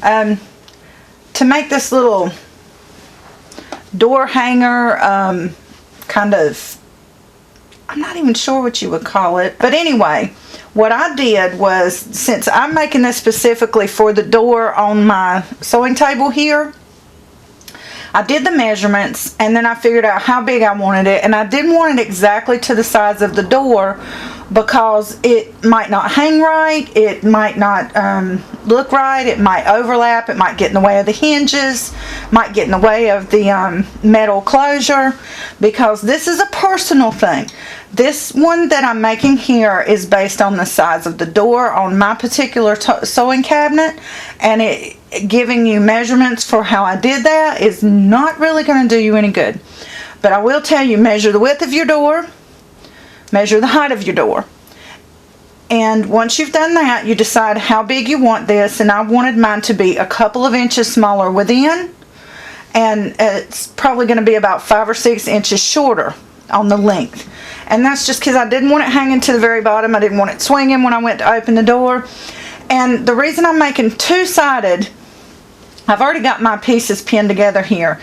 to make this little door hanger, kind of, I'm not even sure what you would call it. But anyway, what I did was, since I'm making this specifically for the door on my sewing table here, I did the measurements and then I figured out how big I wanted it, and I didn't want it exactly to the size of the door because it might not hang right, it might not look right, it might overlap, it might get in the way of the hinges, might get in the way of the metal closure, because this is a personal thing. This one that I'm making here is based on the size of the door on my particular sewing cabinet, and it giving you measurements for how I did that is not really going to do you any good. But I will tell you, measure the width of your door, measure the height of your door, and once you've done that, you decide how big you want this. And I wanted mine to be a couple of inches smaller within, and it's probably going to be about 5 or 6 inches shorter on the length. And that's just because I didn't want it hanging to the very bottom. I didn't want it swinging when I went to open the door. And the reason I'm making two-sided, I've already got my pieces pinned together here,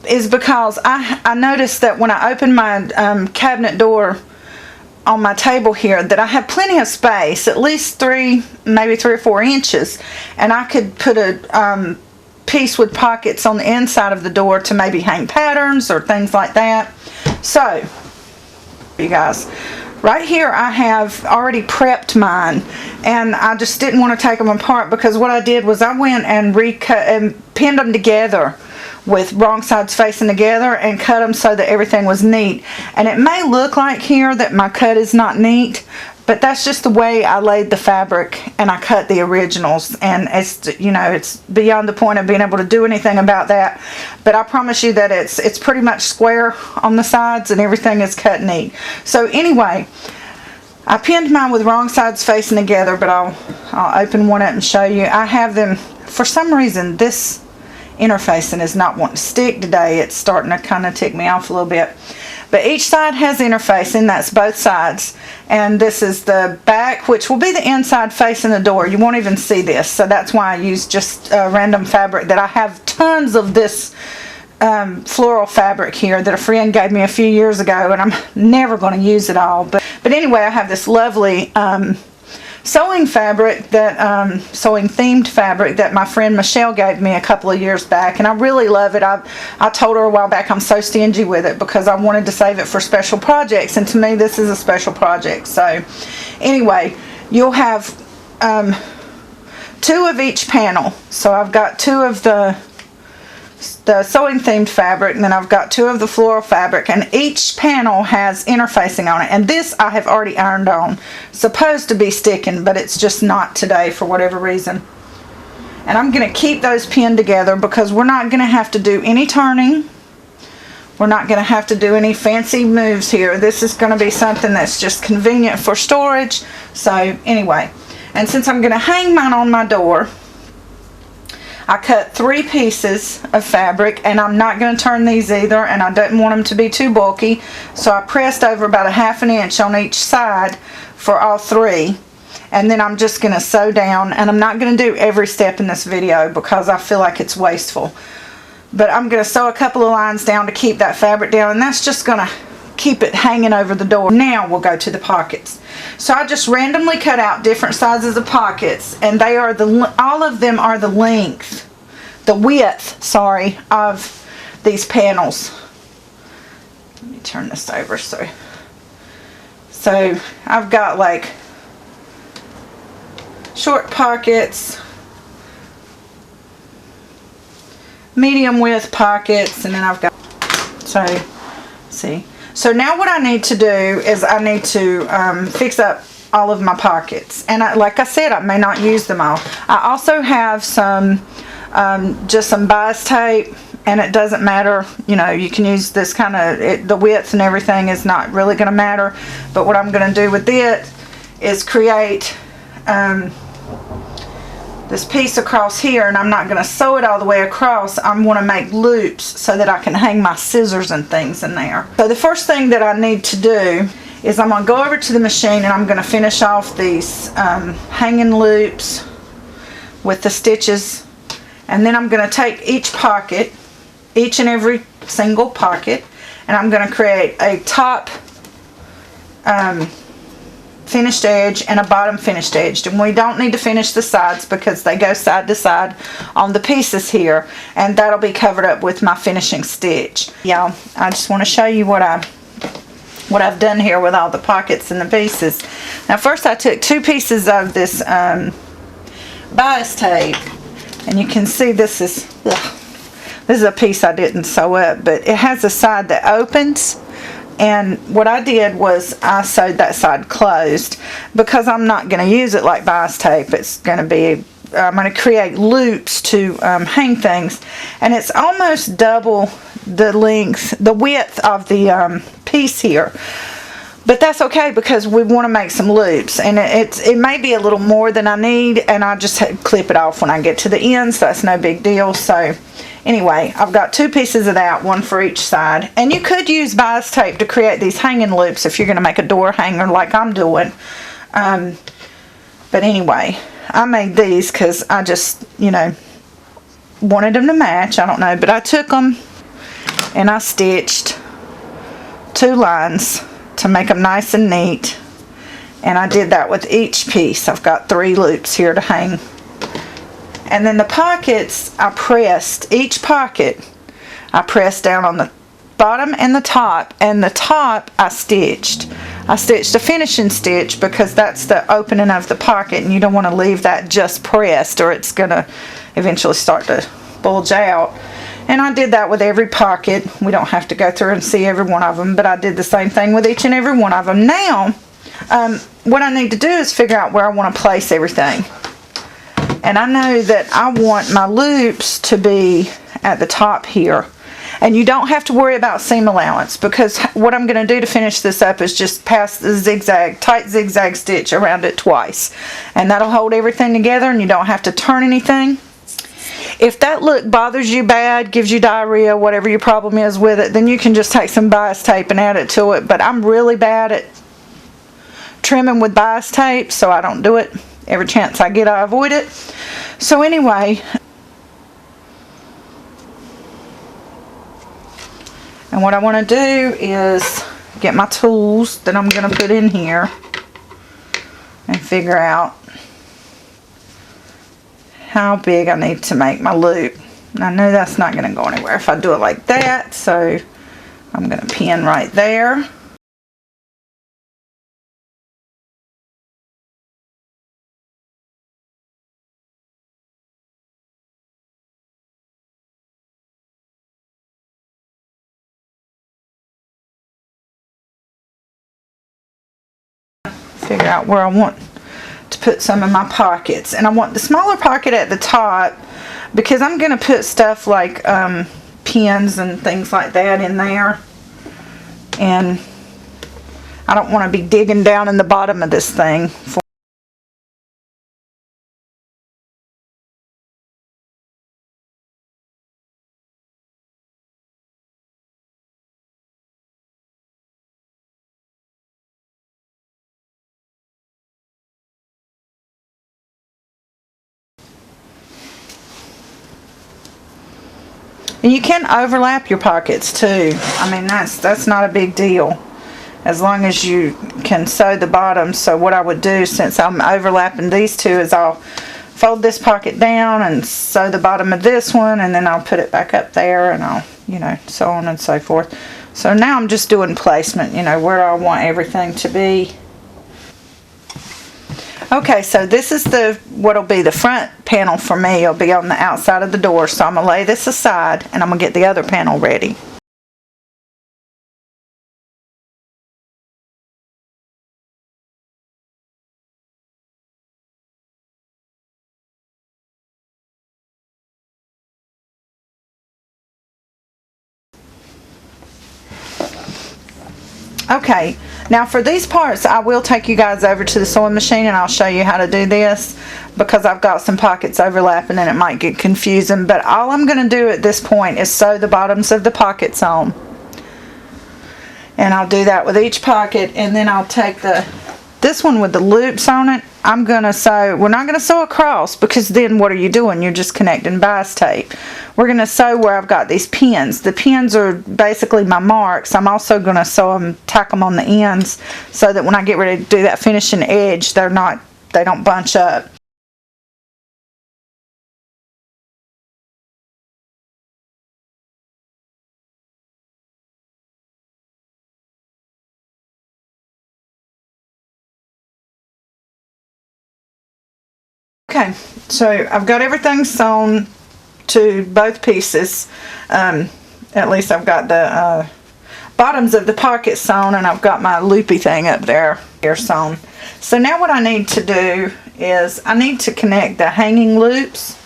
is because I noticed that when I opened my cabinet door on my table here, that I have plenty of space, at least maybe 3 or 4 inches, and I could put a piece with pockets on the inside of the door to maybe hang patterns or things like that. So, you guys, right here I have already prepped mine, and I just didn't want to take them apart, because what I did was I went and recut and pinned them together with wrong sides facing together and cut them so that everything was neat. And it may look like here that my cut is not neat, but that's just the way I laid the fabric and I cut the originals, and it's, you know, it's beyond the point of being able to do anything about that. But I promise you that it's pretty much square on the sides and everything is cut neat. So anyway, I pinned mine with wrong sides facing together, but I'll open one up and show you. I have them, for some reason this interfacing is not wanting to stick today. It's starting to kind of tick me off a little bit. But each side has interfacing, that's both sides. And this is the back, which will be the inside facing the door. You won't even see this. So that's why I use just random fabric that I have tons of this floral fabric here that a friend gave me a few years ago, and I'm never going to use it all. But anyway, I have this lovely sewing fabric, that sewing themed fabric that my friend Michelle gave me a couple of years back, and I really love it. I told her a while back I'm so stingy with it because I wanted to save it for special projects, and to me this is a special project. So anyway, you'll have 2 of each panel. So I've got 2 of the sewing themed fabric, and then I've got 2 of the floral fabric, and each panel has interfacing on it. And this I have already ironed on. Supposed to be sticking, but it's just not today for whatever reason. And I'm going to keep those pinned together because we're not going to have to do any turning. We're not going to have to do any fancy moves here. This is going to be something that's just convenient for storage. So anyway, and since I'm going to hang mine on my door, I cut 3 pieces of fabric, and I'm not going to turn these either, and I didn't want them to be too bulky, so I pressed over about a 1/2 inch on each side for all 3, and then I'm just going to sew down. And I'm not going to do every step in this video because I feel like it's wasteful, but I'm going to sew a couple of lines down to keep that fabric down, and that's just going to keep it hanging over the door. Now we'll go to the pockets. So I just randomly cut out different sizes of pockets, and they are all of them are the width, sorry, of these panels. Let me turn this over. So I've got like short pockets, medium width pockets, and then I've got, see. So now what I need to do is I need to fix up all of my pockets. And like I said, I may not use them all. I also have some, just some bias tape, and it doesn't matter. You know, you can use this kind of, the width and everything is not really going to matter. But what I'm going to do with it is create this piece across here, and I'm not going to sew it all the way across. I'm going to make loops so that I can hang my scissors and things in there. So the first thing that I need to do is I'm going to go over to the machine, and I'm going to finish off these hanging loops with the stitches And then I'm going to take each pocket, each and every single pocket, and I'm going to create a top finished edge and a bottom finished edge. And we don't need to finish the sides because they go side to side on the pieces here, and that'll be covered up with my finishing stitch. Y'all, I just want to show you what I've done here with all the pockets and the pieces. Now first I took 2 pieces of this bias tape, and you can see this is a piece I didn't sew up, but it has a side that opens. And what I did was I sewed that side closed because I'm not going to use it like bias tape. It's going to be, I'm going to create loops to hang things. And it's almost double the length, the width of the piece here. But that's okay because we want to make some loops. And it may be a little more than I need, and I just clip it off when I get to the end, so that's no big deal. So anyway, I've got 2 pieces of that, one for each side. And you could use bias tape to create these hanging loops if you're going to make a door hanger like I'm doing. But anyway, I made these because I just, you know, wanted them to match. I don't know, but I took them and I stitched 2 lines to make them nice and neat. And I did that with each piece. I've got 3 loops here to hang. And then the pockets, I pressed, each pocket, I pressed down on the bottom and the top I stitched. I stitched a finishing stitch because that's the opening of the pocket, and you don't want to leave that just pressed or it's going to eventually start to bulge out. And I did that with every pocket. We don't have to go through and see every one of them, but I did the same thing with each and every one of them. Now, what I need to do is figure out where I want to place everything. And I know that I want my loops to be at the top here. And you don't have to worry about seam allowance, because what I'm going to do to finish this up is just pass the tight zigzag stitch around it twice. And that'll hold everything together, and you don't have to turn anything. If that look bothers you bad, gives you diarrhea, whatever your problem is with it, then you can just take some bias tape and add it to it. But I'm really bad at trimming with bias tape, so I don't do it. Every chance I get, I avoid it. So anyway, and what I want to do is get my tools that I'm going to put in here and figure out how big I need to make my loop. And I know that's not going to go anywhere if I do it like that, so I'm going to pin right there. Figure out where I want to put some of my pockets, and I want the smaller pocket at the top because I'm going to put stuff like pins and things like that in there, and I don't want to be digging down in the bottom of this thing for And you can overlap your pockets too. I mean, that's not a big deal, as long as you can sew the bottom. So what I would do, since I'm overlapping these two, is I'll fold this pocket down and sew the bottom of this one, and then I'll put it back up there, and I'll, you know, so on and so forth. So now I'm just doing placement, you know, where do I want everything to be. Okay, so this is what'll be the front panel for me. It'll be on the outside of the door. So I'm going to lay this aside, and I'm going to get the other panel ready. Okay, now for these parts, I will take you guys over to the sewing machine and I'll show you how to do this, because I've got some pockets overlapping and it might get confusing. But all I'm going to do at this point is sew the bottoms of the pockets on. And I'll do that with each pocket, and then I'll take the This one with the loops on it, I'm going to sew, we're not going to sew across because then what are you doing? You're just connecting bias tape. We're going to sew where I've got these pins. The pins are basically my marks. I'm also going to sew them, tack them on the ends so that when I get ready to do that finishing edge, they don't bunch up. Okay, so I've got everything sewn to both pieces. At least I've got the bottoms of the pocket sewn, and I've got my loopy thing up there sewn. So now what I need to do is I need to connect the hanging loops.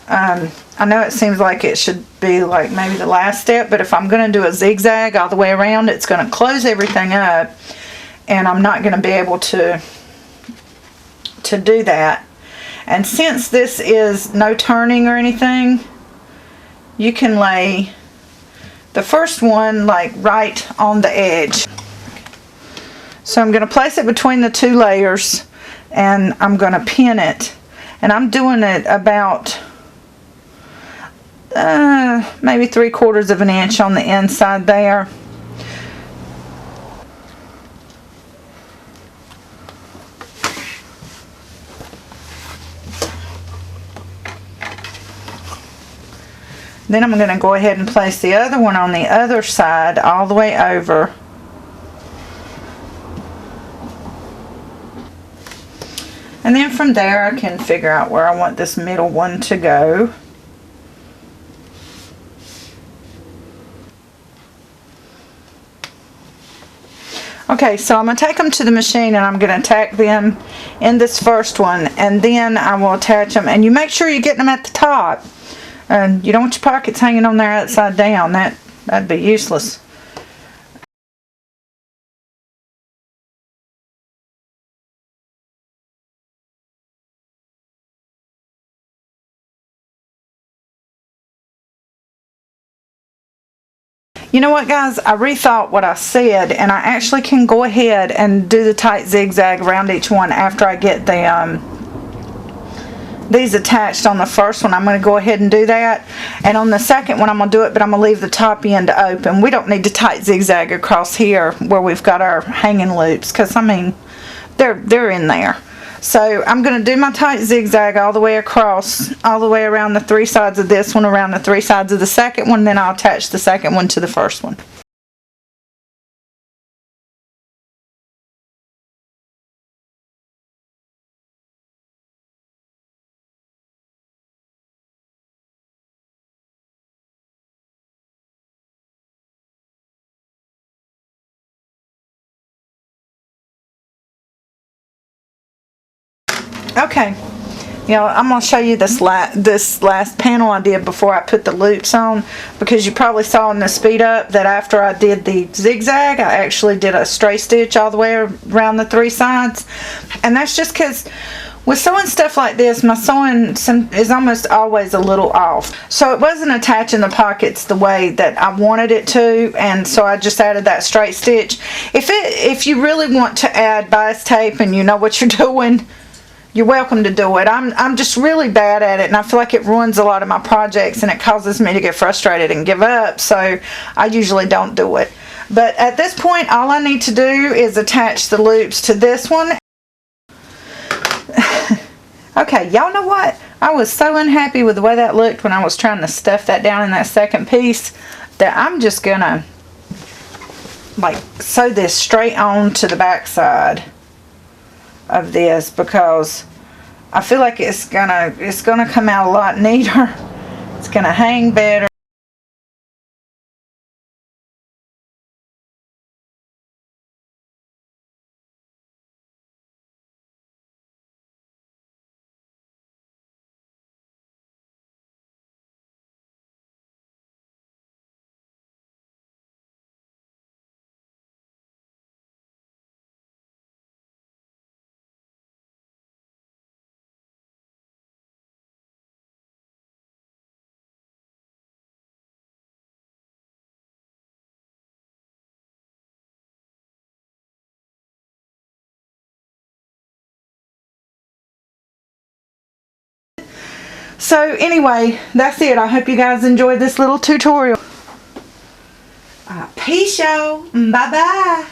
I know it seems like it should be like maybe the last step, but if I'm going to do a zigzag all the way around, it's going to close everything up, and I'm not going to be able to do that. And since this is no turning or anything, you can lay the first one like right on the edge. So I'm going to place it between the two layers, and I'm going to pin it. And I'm doing it about maybe 3/4 of an inch on the inside there. Then I'm going to go ahead and place the other one on the other side all the way over. And then from there I can figure out where I want this middle one to go. Okay, so I'm going to take them to the machine, and I'm going to tack them in this first one, and then I will attach them. And you make sure you get them at the top. And you don't want your pockets hanging on there upside down. That'd be useless. You know what, guys? I rethought what I said, and I actually can go ahead and do the tight zigzag around each one after I get the these attached on the first one. I'm going to go ahead and do that, and on the second one I'm going to do it, but I'm going to leave the top end open. We don't need to tight zigzag across here where we've got our hanging loops, because I mean they're in there. So I'm going to do my tight zigzag all the way across, all the way around the three sides of this one, around the three sides of the second one, then I'll attach the second one to the first one. Okay, you know, I'm going to show you this last panel I did before I put the loops on, because you probably saw in the speed up that after I did the zigzag, I actually did a straight stitch all the way around the three sides. And that's just because with sewing stuff like this, my sewing is almost always a little off. So it wasn't attaching the pockets the way that I wanted it to, and so I just added that straight stitch. If you really want to add bias tape and you know what you're doing, you're welcome to do it. I'm just really bad at it, and I feel like it ruins a lot of my projects, and it causes me to get frustrated and give up, so I usually don't do it. But at this point, all I need to do is attach the loops to this one. Okay, y'all know what? I was so unhappy with the way that looked when I was trying to stuff that down in that second piece that I'm just gonna like sew this straight on to the back side of this, because I feel like it's gonna come out a lot neater. It's gonna hang better. So anyway, that's it. I hope you guys enjoyed this little tutorial. Peace, y'all. Bye-bye.